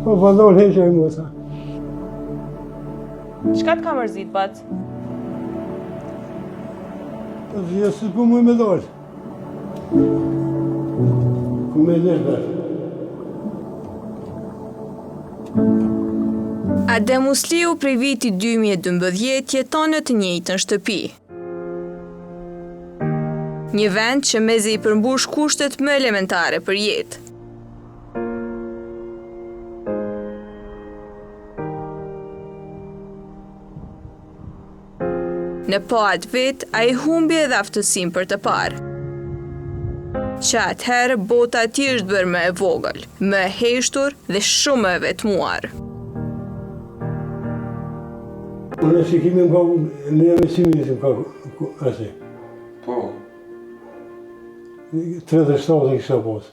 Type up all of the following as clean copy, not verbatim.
Po vëllon heqë e musa. Çka të ka mërzit, bat? Po dhja se po mu me dollë. Ku me lërë. Adem Musliu prej vitit 2012 jeton në të njëjtën shtëpi. Një vend që mezi i përmbush kushtet më elementare për jetë. Në po atë vit, a i humbi edhe aftësim për të parë. Që atëherë bota ati është bërë më e vogël, më e heshtur dhe shumë e vetmuar. Unë e shikimi më ka, në jam e simit më ka ashe. Po. 37 e kisha posë.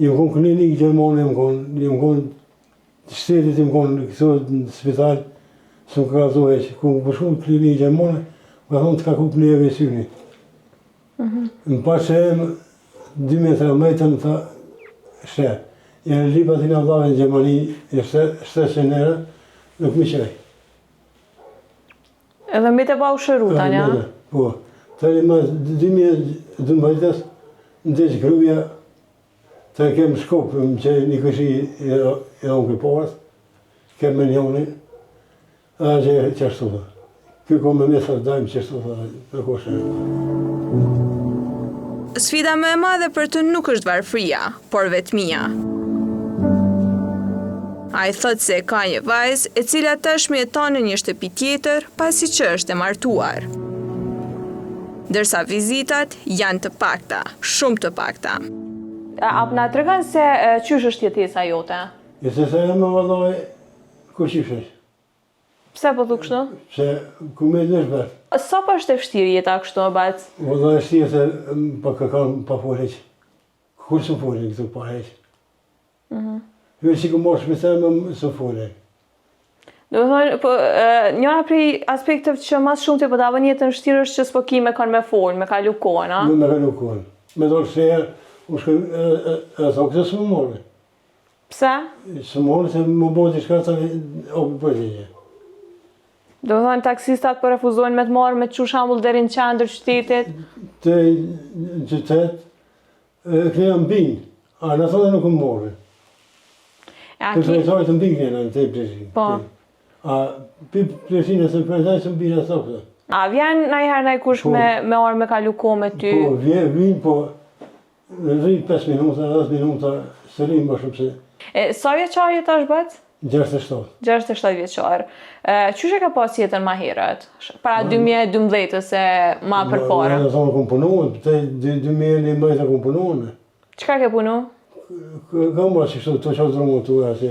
Jem konë klinikë Gjermane, jem konë shtetit, jem konë kësot në spital, së më ka zohe që ku më përshku në klinikë Gjermane, më ka thonë të ka ku plejeve e syni. Më pa që e 2 metra mejtën, tha shte. Janë lipat i nga dhave në Gjermani, e 700 euro, nuk mi qaj. Edhe mi të pa u shëru, Tanja? Po. Tani mas 2012, në të që gruja, të kemë shkopë, më që një këshi e unë këporas, kemë me njoni, a që qështu dhe. Kjo ko me mesat dajmë qështu dhe, në koshe. Sfida më e madhe për të nuk është varfëria, por vetmia. A i thot se ka një vajzë e cila tashmë jeton në një shtëpi tjetër pasi që është e martuar. Ndërsa vizitat janë të pakta, shumë të pakta. A na tregon se qysh është jetesa jote? Jetesa e më vallaj, ku qifesh? Pse po thu kështu? Pse ku me lësh bërë. Sa po është e vështirë jeta kështu e bat? Vallaj është tjetë se pa këkan pa forheq. Kur së forheq këtu pa heq? Hërë që ku mosh me se më së forheq. Do të thonë, po, njëra prej aspekteve që mas shumë të po ta bën jetën vështirë është që s'po ki me kanë me folë, me kalu kohën, a? Me kalu kohën. Me dorë shërë, u shkë e thokë se së më morë. Pse? Së morë se më bërë të shkarë të opë përgjegje. Do të thonë, taksistat po refuzojnë me të marrë me të qu shambull deri në qendër qytetit? Të qytet, këne më binë, a në thonë nuk më morë. Të frejtojë të mbinë këne në te preshinë. Po. A preshinë se frejtojë se mbinë e thokë. A vjen najherë najkush me orë me kalu kohë me ty? Po, vinë, po, rritë 5 minuta, 10 minuta, së rrimë më shumë se. Sa vjeqar jetë është bët? 67. 67 vjeqar. Qyshe ka pas jetën ma herët? Para 2012 se ma përpara? Në thonë kom punuën, të 2011 kom punuën. Qka ke punu? Ka më që kështu të qatë drumë të uja, se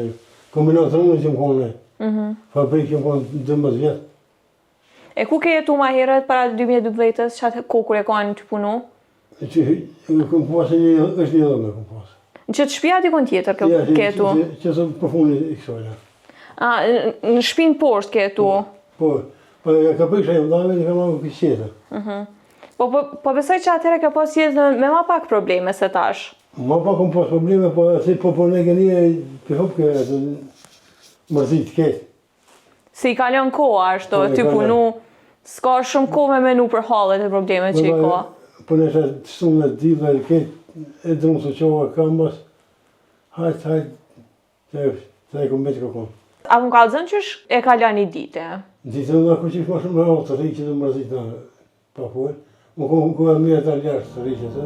kombinat drumë që më kone. Fabrikë që më kone 12 vjetë. E ku ke jetu ma herët para 2012, që atë kur e kanë të punu? Që kom pasë është një dhëme kom pasë. Në që të shpia dikon tjetër ke jetu? Që të përfundi i kësojnë. Në shpinë poshtë ke jetu? Po, ka përkësha e mdave që ka marrë kësë qetë. Po besoj që atëre ka pas jetë me ma pak probleme se tash? Ma pak kom pas probleme, po si po përne ke një për hopë ke mërzit ketë. Si i kalon koha ashtu, ty punu, s'ka shumë kohë me menu për hallet e probleme që i ka. Po neshe të shumë në dilla e ketë, e drumë së qoha kambas, hajtë, të e kom betë këkom. A më kalëzën që e kalon një dite? Ditën nga ku qifë ma shumë me alë të rikë dhe mërzit në papuaj, më ku e mire të aljarë të rikë të.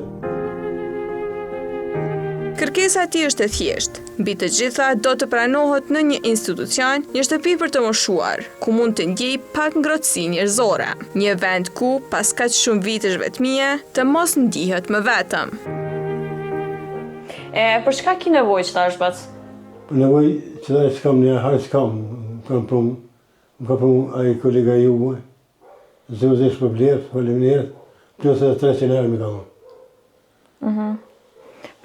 Kërkesa ti është e thjeshtë. Mbi të gjitha do të pranohet në një institucion, një shtëpi për të moshuar, ku mund të ndjej pak ngrohtësi njerëzore. Një vend ku, pas kaq shumë vitesh vetmie, të mos ndihet më vetëm. Për çka ki nevojë që tash bac? Për nevojë që da s'kam një hajë s'kam, më ka prumë ai kolega juve, zëvëzesh për blerë, faleminderit, plus edhe 300 euro mi ka dhënë.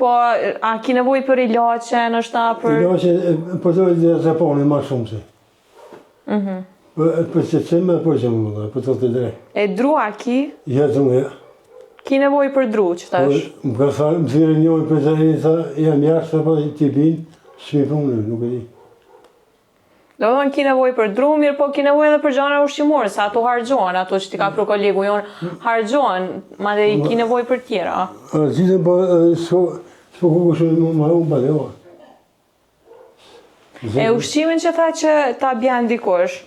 Po, a ki nevoj për ilaqe, nështë për... Ilaqe, përdojë dhe Japoni ma shumë se. Për që cime, për që më dhe, për të të drejë. E drua ki? Ja, druja. Ki nevoj për dru, që tash? Më ka thërë, më thyrë njojë për zërë, tha, jam jashtë, pa ti binë, Shmi punë, nuk e di. Do të thonë ki nevojë për drumir, po ki nevojë edhe për gjana ushqimore, sa ato harxhohen, ato që ti ka pru kolegu jonë, harxhohen, madje ki nevojë për tjera. Gjithë po s'po kuku shumë më unë badeva. E ushqimin që tha që ta bjen dikush,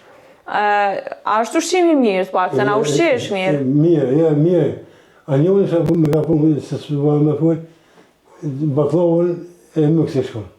a është ushqimi mirë, pak, se na ushqesh mirë? Mirë. A njëri sa me ka punë, se s'po me punë, baklavën e më kësë shkonë.